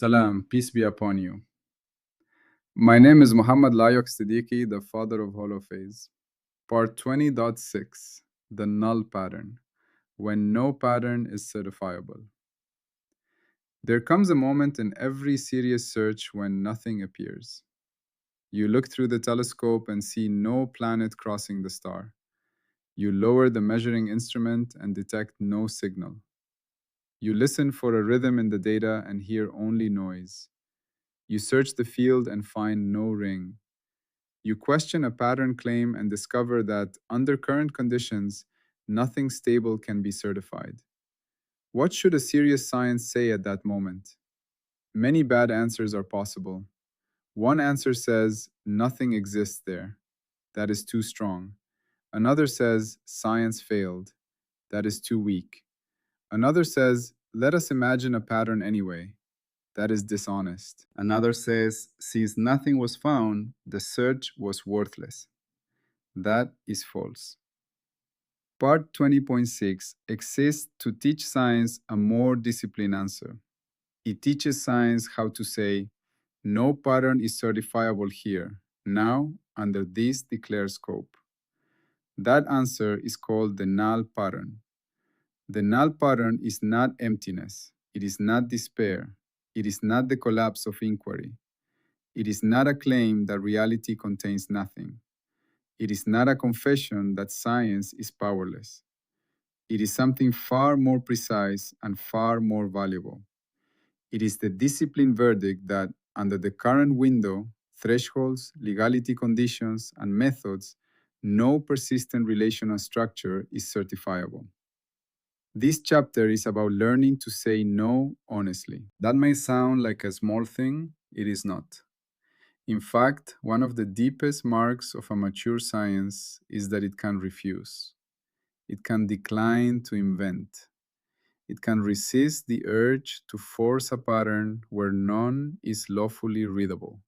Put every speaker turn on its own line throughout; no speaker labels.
Salam, peace be upon you. My name is Muhammad Layok Siddiqui, the father of holophase. Part 20.6, the null pattern, when no pattern is certifiable. There comes a moment in every serious search when nothing appears. You look through the telescope and see no planet crossing the star. You lower the measuring instrument and detect no signal. You listen for a rhythm in the data and hear only noise. You search the field and find no ring. You question a pattern claim and discover that, under current conditions, nothing stable can be certified. What should a serious science say at that moment? Many bad answers are possible. One answer says, nothing exists there. That is too strong. Another says, science failed. That is too weak. Another says, let us imagine a pattern anyway. That is dishonest. Another says, since nothing was found, the search was worthless. That is false. Part 20.6 exists to teach science a more disciplined answer. It teaches science how to say, no pattern is certifiable here, now, under this declared scope. That answer is called the null pattern. The null pattern is not emptiness. It is not despair. It is not the collapse of inquiry. It is not a claim that reality contains nothing. It is not a confession that science is powerless. It is something far more precise and far more valuable. It is the disciplined verdict that, under the current window, thresholds, legality conditions, and methods, no persistent relational structure is certifiable. This chapter is about learning to say no honestly. That may sound like a small thing, it is not. In fact, one of the deepest marks of a mature science is that it can refuse. It can decline to invent. It can resist the urge to force a pattern where none is lawfully readable.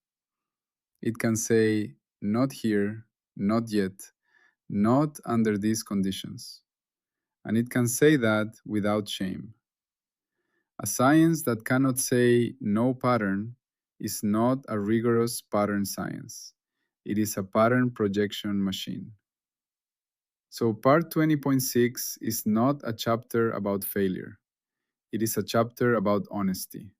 It can say, not here, not yet, not under these conditions. And it can say that without shame. A science that cannot say no pattern is not a rigorous pattern science. It is a pattern projection machine. So part 20.6 is not a chapter about failure. It is a chapter about honesty.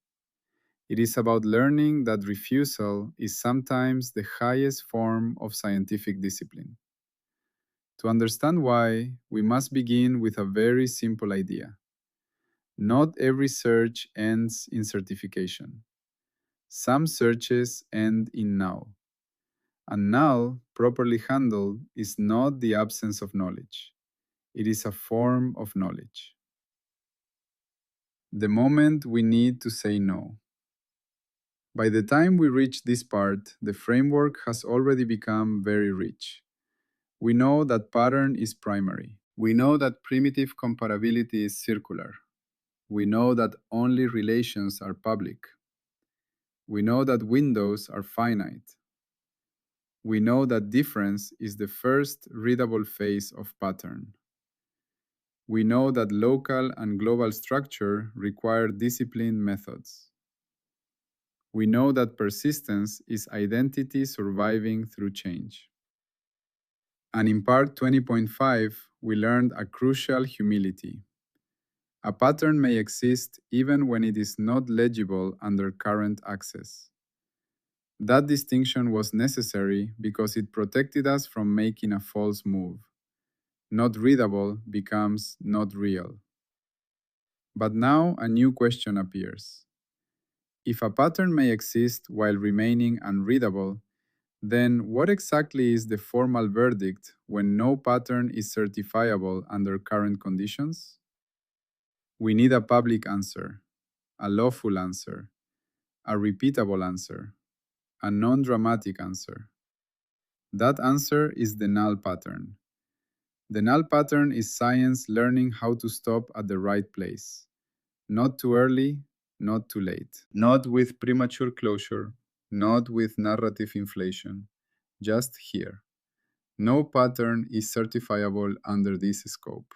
It is about learning that refusal is sometimes the highest form of scientific discipline. To understand why, we must begin with a very simple idea. Not every search ends in certification. Some searches end in null. A null, properly handled, is not the absence of knowledge. It is a form of knowledge. The moment we need to say no. By the time we reach this part, the framework has already become very rich. We know that pattern is primary. We know that primitive comparability is circular. We know that only relations are public. We know that windows are finite. We know that difference is the first readable phase of pattern. We know that local and global structure require disciplined methods. We know that persistence is identity surviving through change. And in part 20.5, we learned a crucial humility. A pattern may exist even when it is not legible under current access. That distinction was necessary because it protected us from making a false move. Not readable becomes not real. But now a new question appears. If a pattern may exist while remaining unreadable, then what exactly is the formal verdict when no pattern is certifiable under current conditions? We need a public answer, a lawful answer, a repeatable answer, a non-dramatic answer. That answer is the null pattern. The null pattern is science learning how to stop at the right place. Not too early, not too late. Not with premature closure, not with narrative inflation. Just here. No pattern is certifiable under this scope.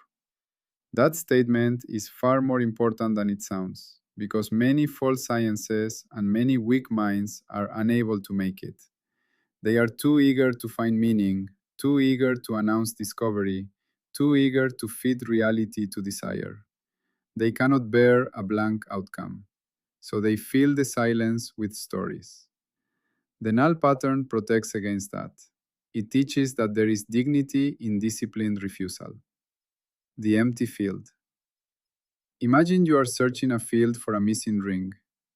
That statement is far more important than it sounds. because many false sciences and many weak minds are unable to make it. They are too eager to find meaning, too eager to announce discovery, too eager to fit reality to desire. They cannot bear a blank outcome, so they fill the silence with stories. The null pattern protects against that. It teaches that there is dignity in disciplined refusal. The empty field. Imagine you are searching a field for a missing ring.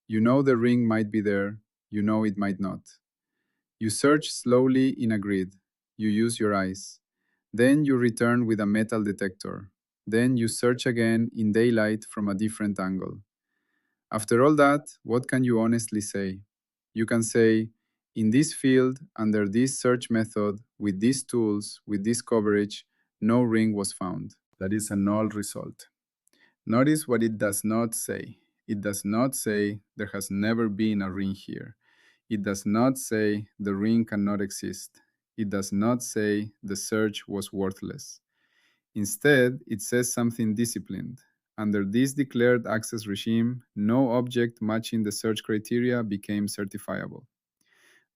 You know the ring might be there, you know it might not. You search slowly in a grid. You use your eyes. Then you return with a metal detector. Then you search again in daylight from a different angle. After all that, what can you honestly say? You can say, in this field, under this search method, with these tools, with this coverage, no ring was found. That is a null result. Notice what it does not say. It does not say there has never been a ring here. It does not say the ring cannot exist. It does not say the search was worthless. Instead, it says something disciplined. Under this declared access regime, no object matching the search criteria became certifiable.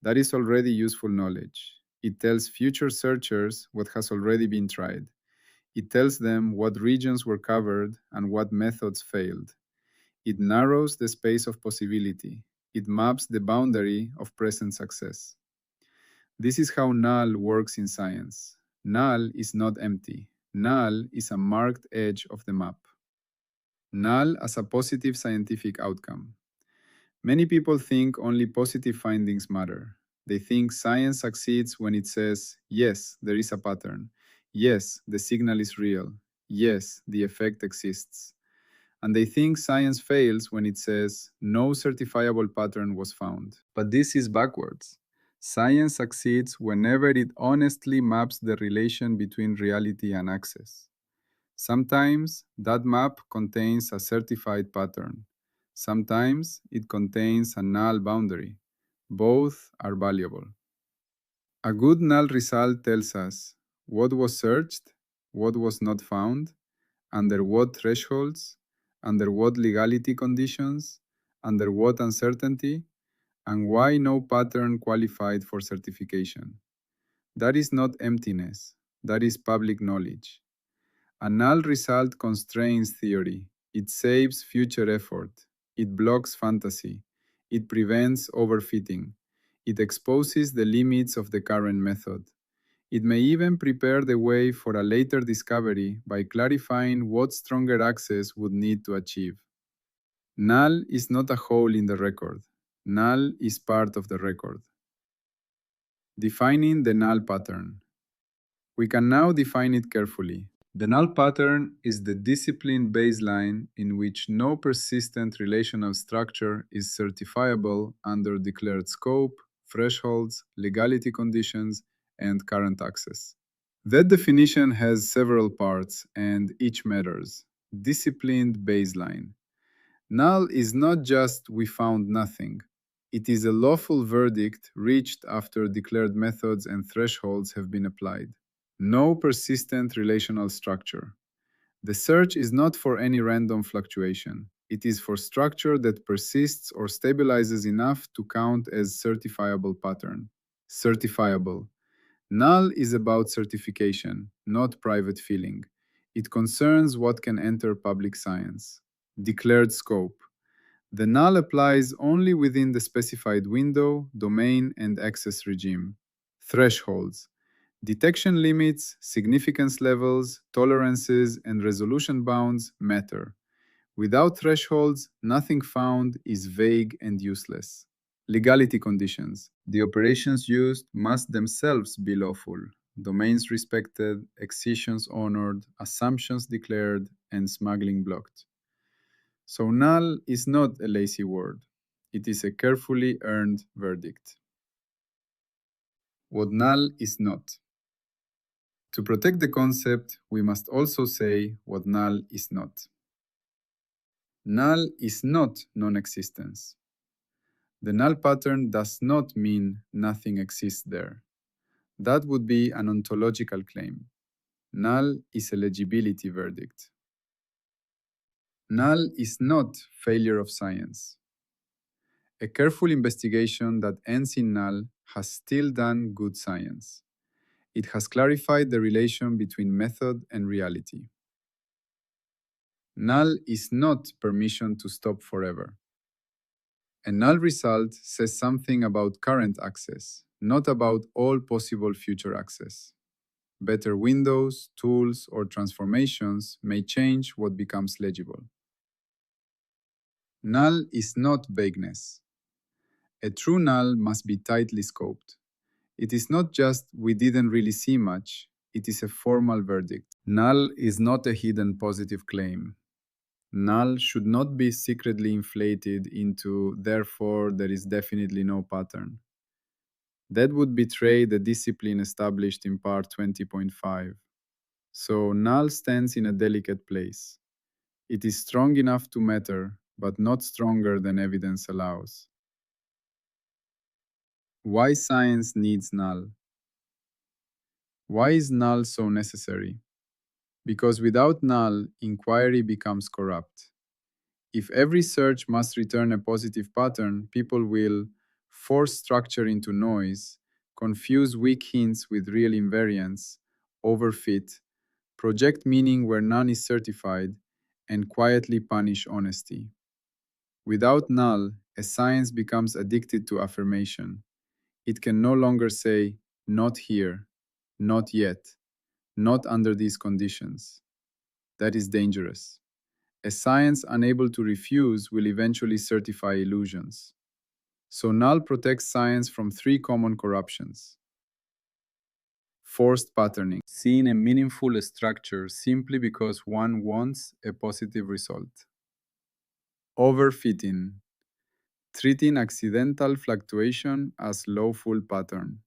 That is already useful knowledge. It tells future searchers what has already been tried. It tells them what regions were covered and what methods failed. It narrows the space of possibility. It maps the boundary of present success. This is how null works in science. Null is not empty. Null is a marked edge of the map. Null as a positive scientific outcome. Many people think only positive findings matter. They think science succeeds when it says, yes, there is a pattern. Yes, the signal is real. Yes, the effect exists. And they think science fails when it says, no certifiable pattern was found. But this is backwards. Science succeeds whenever it honestly maps the relation between reality and access. Sometimes that map contains a certified pattern. Sometimes it contains a null boundary. Both are valuable. A good null result tells us what was searched, what was not found, under what thresholds, under what legality conditions, under what uncertainty, and why no pattern qualified for certification. That is not emptiness, that is public knowledge. A null result constrains theory. It saves future effort. It blocks fantasy. It prevents overfitting. It exposes the limits of the current method. It may even prepare the way for a later discovery by clarifying what stronger access would need to achieve. Null is not a hole in the record. Null is part of the record. Defining the null pattern. We can now define it carefully. The null pattern is the discipline baseline in which no persistent relational structure is certifiable under declared scope, thresholds, legality conditions, and current access. That definition has several parts, and each matters. Disciplined baseline. Null is not just we found nothing. It is a lawful verdict reached after declared methods and thresholds have been applied. No persistent relational structure. The search is not for any random fluctuation. It is for structure that persists or stabilizes enough to count as certifiable pattern. Certifiable. Null is about certification, not private feeling. It concerns what can enter public science. Declared scope. The null applies only within the specified window, domain, and access regime. Thresholds. Detection limits, significance levels, tolerances, and resolution bounds matter. Without thresholds, nothing found is vague and useless. Legality conditions. The operations used must themselves be lawful. Domains respected, excisions honored, assumptions declared, and smuggling blocked. So null is not a lazy word. It is a carefully earned verdict. What null is not. To protect the concept, we must also say what null is not. Null is not non-existence. The null pattern does not mean nothing exists there. That would be an ontological claim. Null is a legibility verdict. Null is not failure of science. A careful investigation that ends in null has still done good science. It has clarified the relation between method and reality. Null is not permission to stop forever. A null result says something about current access, not about all possible future access. Better windows, tools, or transformations may change what becomes legible. Null is not vagueness. A true null must be tightly scoped. It is not just we didn't really see much, it is a formal verdict. Null is not a hidden positive claim. Null should not be secretly inflated into therefore there is definitely no pattern. That would betray the discipline established in part 20.5. So null stands in a delicate place. It is strong enough to matter, but not stronger than evidence allows. Why science needs null? Why is null so necessary? Because without null, inquiry becomes corrupt. If every search must return a positive pattern, people will force structure into noise, confuse weak hints with real invariants, overfit, project meaning where none is certified, and quietly punish honesty. Without null, a science becomes addicted to affirmation. It can no longer say, not here, not yet, not under these conditions. That is dangerous. A science unable to refuse will eventually certify illusions. So null protects science from three common corruptions. Forced patterning, seeing a meaningful structure simply because one wants a positive result. Overfitting, treating accidental fluctuation as lawful pattern.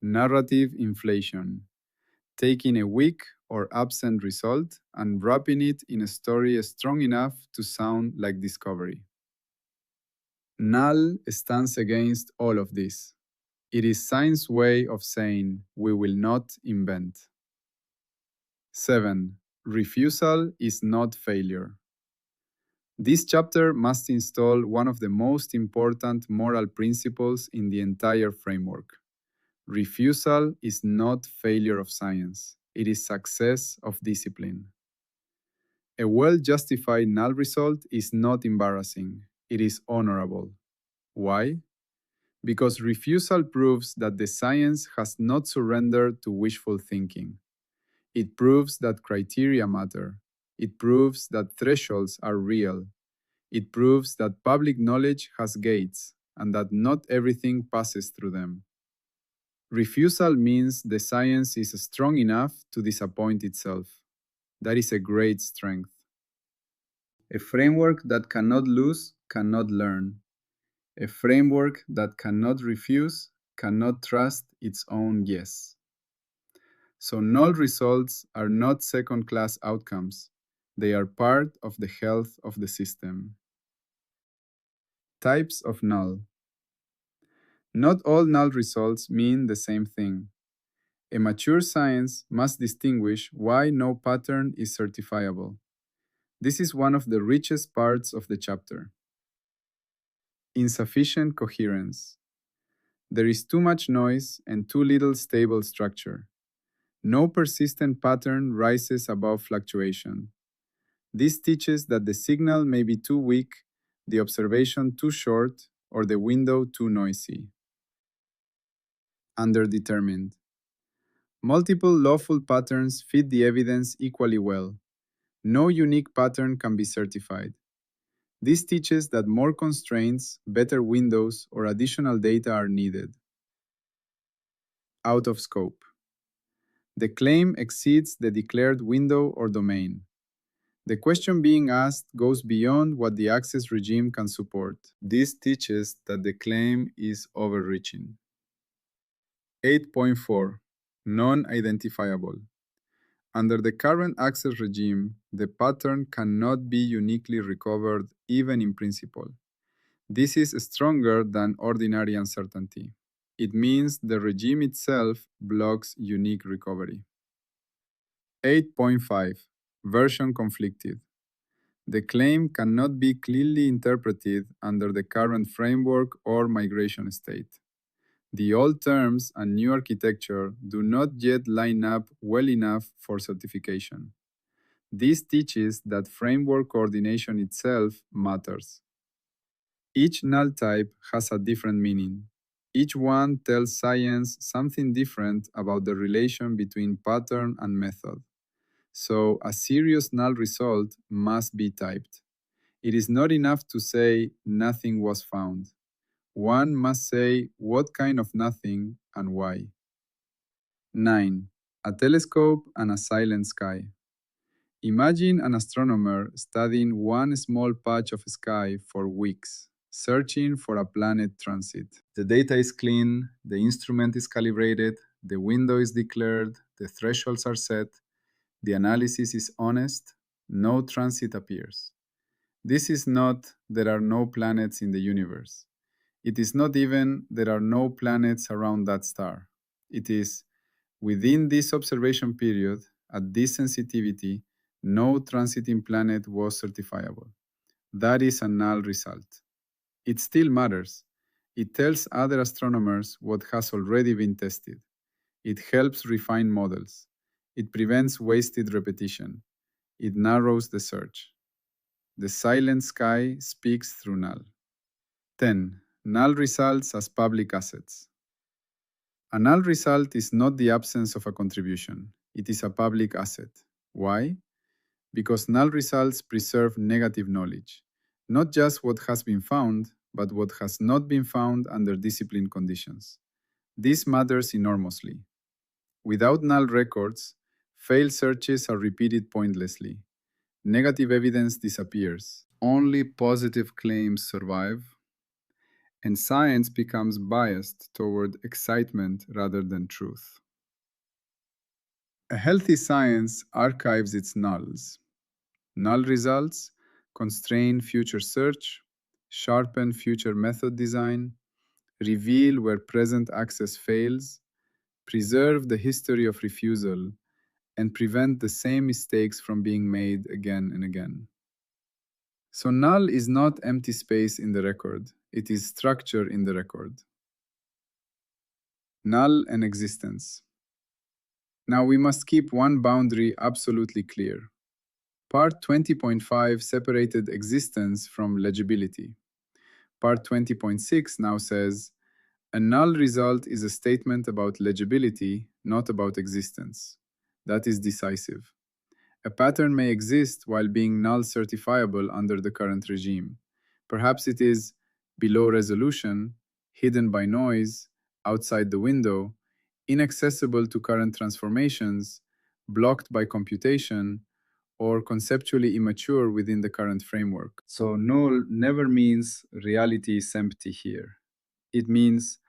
Narrative inflation, taking a weak or absent result and wrapping it in a story strong enough to sound like discovery. Null stands against all of this. It is science's way of saying we will not invent. 7. Refusal is not failure. This chapter must install one of the most important moral principles in the entire framework. Refusal is not failure of science. It is success of discipline. A well-justified null result is not embarrassing. It is honorable. Why? Because refusal proves that the science has not surrendered to wishful thinking. It proves that criteria matter. It proves that thresholds are real. It proves that public knowledge has gates and that not everything passes through them. Refusal means the science is strong enough to disappoint itself. That is a great strength. A framework that cannot lose cannot learn. A framework that cannot refuse cannot trust its own yes. So null results are not second-class outcomes. They are part of the health of the system. Types of null. Not all null results mean the same thing. A mature science must distinguish why no pattern is certifiable. This is one of the richest parts of the chapter. Insufficient coherence. There is too much noise and too little stable structure. No persistent pattern rises above fluctuation. This teaches that the signal may be too weak, the observation too short, or the window too noisy. Underdetermined. Multiple lawful patterns fit the evidence equally well. No unique pattern can be certified. This teaches that more constraints, better windows, or additional data are needed. Out of scope. The claim exceeds the declared window or domain. The question being asked goes beyond what the access regime can support. This teaches that the claim is overreaching. 8.4. Non-identifiable. Under the current access regime, the pattern cannot be uniquely recovered even in principle. This is stronger than ordinary uncertainty. It means the regime itself blocks unique recovery. 8.5. Version conflicted. The claim cannot be clearly interpreted under the current framework or migration state. The old terms and new architecture do not yet line up well enough for certification. This teaches that framework coordination itself matters. Each null type has a different meaning. Each one tells science something different about the relation between pattern and method. So a serious null result must be typed. It is not enough to say nothing was found. One must say what kind of nothing and why. 9. A telescope and a silent sky. Imagine an astronomer studying one small patch of sky for weeks, searching for a planet transit. The data is clean, the instrument is calibrated, the window is declared, the thresholds are set, the analysis is honest, no transit appears. This is not there are no planets in the universe. It is not even there are no planets around that star. It is within this observation period, at this sensitivity, no transiting planet was certifiable. That is a null result. It still matters. It tells other astronomers what has already been tested. It helps refine models. It prevents wasted repetition. It narrows the search. The silent sky speaks through null. 10. Null results as public assets. A null result is not the absence of a contribution. It is a public asset. Why? Because null results preserve negative knowledge, not just what has been found, but what has not been found under discipline conditions. This matters enormously. Without null records, failed searches are repeated pointlessly. Negative evidence disappears. Only positive claims survive, and science becomes biased toward excitement rather than truth. A healthy science archives its nulls. Null results constrain future search, sharpen future method design, reveal where present access fails, preserve the history of refusal, and prevent the same mistakes from being made again and again. So null is not empty space in the record, it is structure in the record. Null and existence. Now we must keep one boundary absolutely clear. Part 20.5 separated existence from legibility. Part 20.6 now says, a null result is a statement about legibility, not about existence. That is decisive. A pattern may exist while being null certifiable under the current regime. Perhaps it is below resolution, hidden by noise, outside the window, inaccessible to current transformations, blocked by computation, or conceptually immature within the current framework. So null never means reality is empty here. It means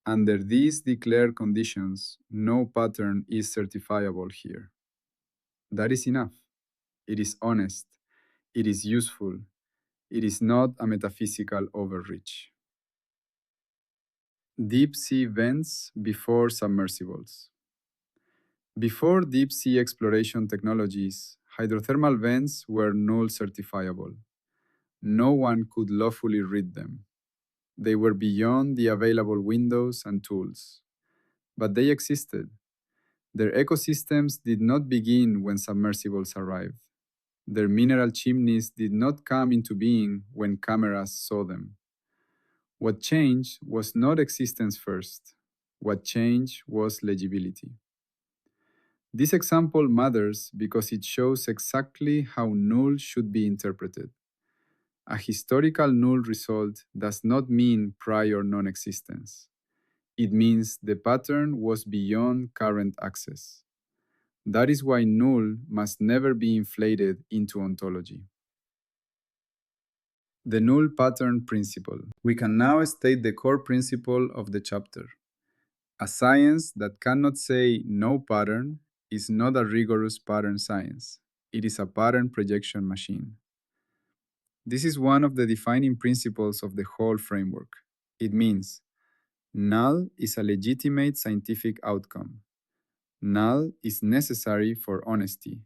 under these declared conditions, no pattern is certifiable here. That is enough. It is honest. It is useful. It is not a metaphysical overreach. Deep sea vents before submersibles. Before deep sea exploration technologies, hydrothermal vents were null certifiable. No one could lawfully read them. They were beyond the available windows and tools. But they existed. Their ecosystems did not begin when submersibles arrived. Their mineral chimneys did not come into being when cameras saw them. What changed was not existence first. What changed was legibility. This example matters because it shows exactly how null should be interpreted. A historical null result does not mean prior non-existence. It means the pattern was beyond current access. That is why null must never be inflated into ontology. The null pattern principle. We can now state the core principle of the chapter. A science that cannot say no pattern is not a rigorous pattern science. It is a pattern projection machine. This is one of the defining principles of the whole framework. It means null is a legitimate scientific outcome. Null is necessary for honesty.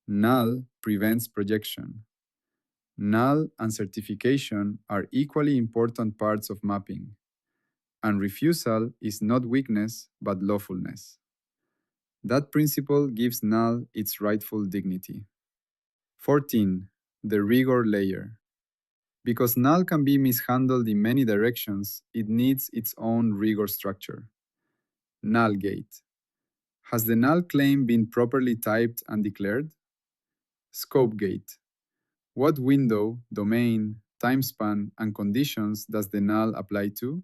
Null prevents projection. Null and certification are equally important parts of mapping, and refusal is not weakness but lawfulness. That principle gives null its rightful dignity. 14. The rigor layer. Because null can be mishandled in many directions, it needs its own rigor structure. Null gate. Has the null claim been properly typed and declared? Scope gate. What window, domain, timespan, and conditions does the null apply to?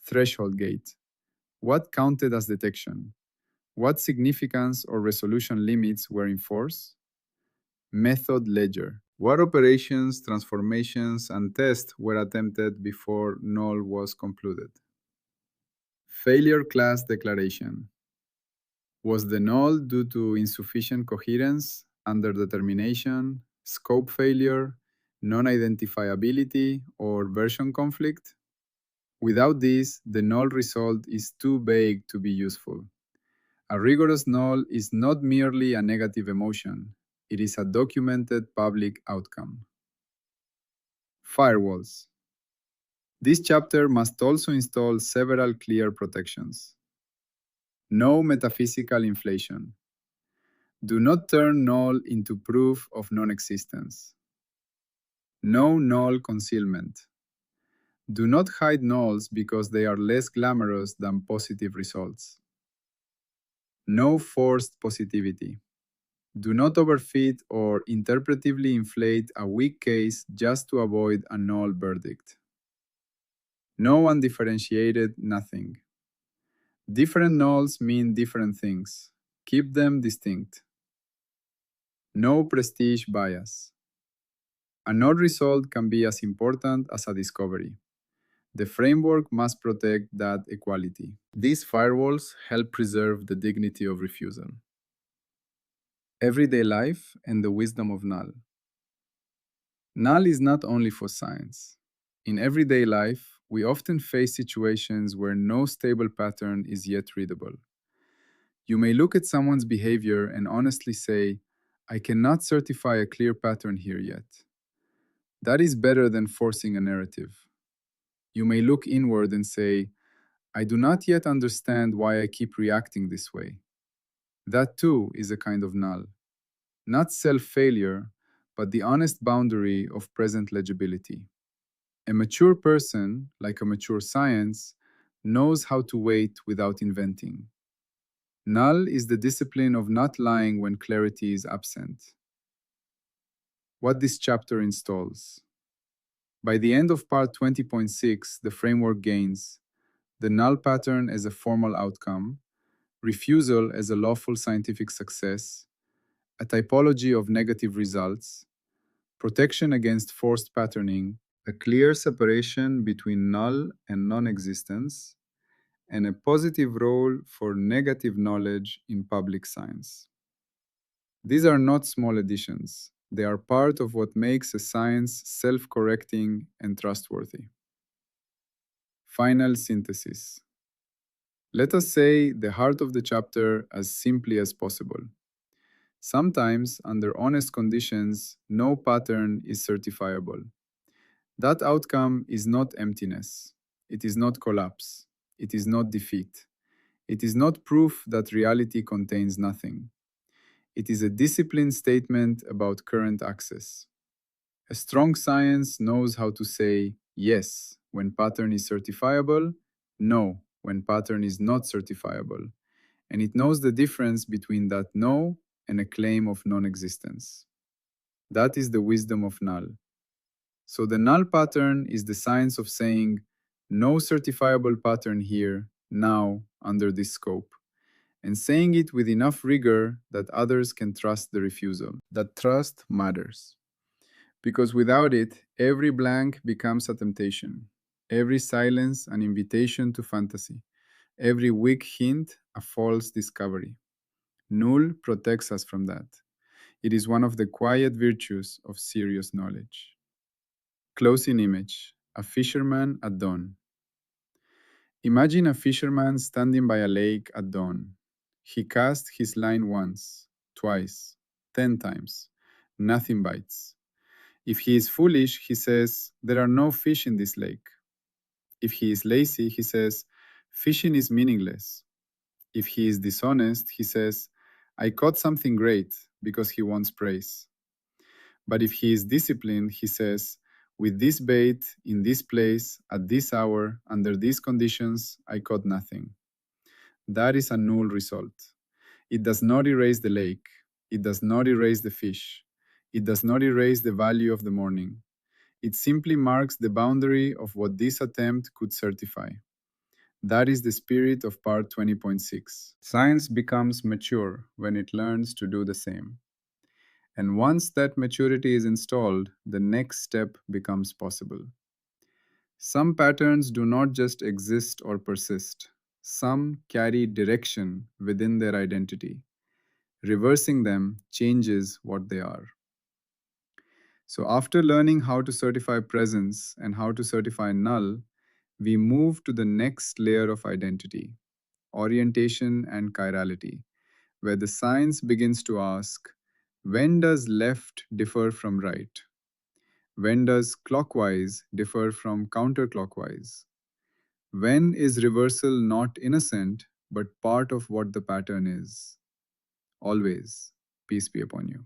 Threshold gate. What counted as detection? What significance or resolution limits were in force? Method ledger. What operations, transformations, and tests were attempted before null was concluded? Failure class declaration. Was the null due to insufficient coherence, underdetermination, scope failure, non-identifiability, or version conflict? Without this, the null result is too vague to be useful. A rigorous null is not merely a negative emotion, it is a documented public outcome. Firewalls. This chapter must also install several clear protections. No metaphysical inflation. Do not turn null into proof of non-existence. No null concealment. Do not hide nulls because they are less glamorous than positive results. No forced positivity. Do not overfit or interpretively inflate a weak case just to avoid a null verdict. No undifferentiated nothing. Different nulls mean different things. Keep them distinct. No prestige bias. A null result can be as important as a discovery. The framework must protect that equality. These firewalls help preserve the dignity of refusal. Everyday life and the wisdom of null. Null is not only for science. In everyday life, we often face situations where no stable pattern is yet readable. You may look at someone's behavior and honestly say, I cannot certify a clear pattern here yet. That is better than forcing a narrative. You may look inward and say, I do not yet understand why I keep reacting this way. That too is a kind of null. Not self-failure, but the honest boundary of present legibility. A mature person, like a mature science, knows how to wait without inventing. Null is the discipline of not lying when clarity is absent. What this chapter installs. By the end of part 20.6, the framework gains the null pattern as a formal outcome, refusal as a lawful scientific success, a typology of negative results, protection against forced patterning, a clear separation between null and non-existence, and a positive role for negative knowledge in public science. These are not small additions. They are part of what makes a science self-correcting and trustworthy. Final synthesis. Let us say the heart of the chapter as simply as possible. Sometimes, under honest conditions, no pattern is certifiable. That outcome is not emptiness. It is not collapse. It is not defeat. It is not proof that reality contains nothing. It is a disciplined statement about current access. A strong science knows how to say yes when pattern is certifiable, no when pattern is not certifiable, and it knows the difference between that no and a claim of non-existence. That is the wisdom of null. So the null pattern is the science of saying no certifiable pattern here, now, under this scope, and saying it with enough rigor that others can trust the refusal. That trust matters. Because without it, every blank becomes a temptation, every silence an invitation to fantasy, every weak hint a false discovery. Null protects us from that. It is one of the quiet virtues of serious knowledge. Closing image, a fisherman at dawn. Imagine a fisherman standing by a lake at dawn. He casts his line once, twice, 10 times. Nothing bites. If he is foolish, he says, there are no fish in this lake. If he is lazy, he says, fishing is meaningless. If he is dishonest, he says, I caught something great, because he wants praise. But if he is disciplined, he says, with this bait, in this place, at this hour, under these conditions, I caught nothing. That is a null result. It does not erase the lake. It does not erase the fish. It does not erase the value of the morning. It simply marks the boundary of what this attempt could certify. That is the spirit of part 20.6. Science becomes mature when it learns to do the same. And once that maturity is installed, the next step becomes possible. Some patterns do not just exist or persist. Some carry direction within their identity. Reversing them changes what they are. So after learning how to certify presence and how to certify null, we move to the next layer of identity, orientation and chirality, where the science begins to ask, when does left differ from right? When does clockwise differ from counterclockwise? When is reversal not innocent, but part of what the pattern is? Always, peace be upon you.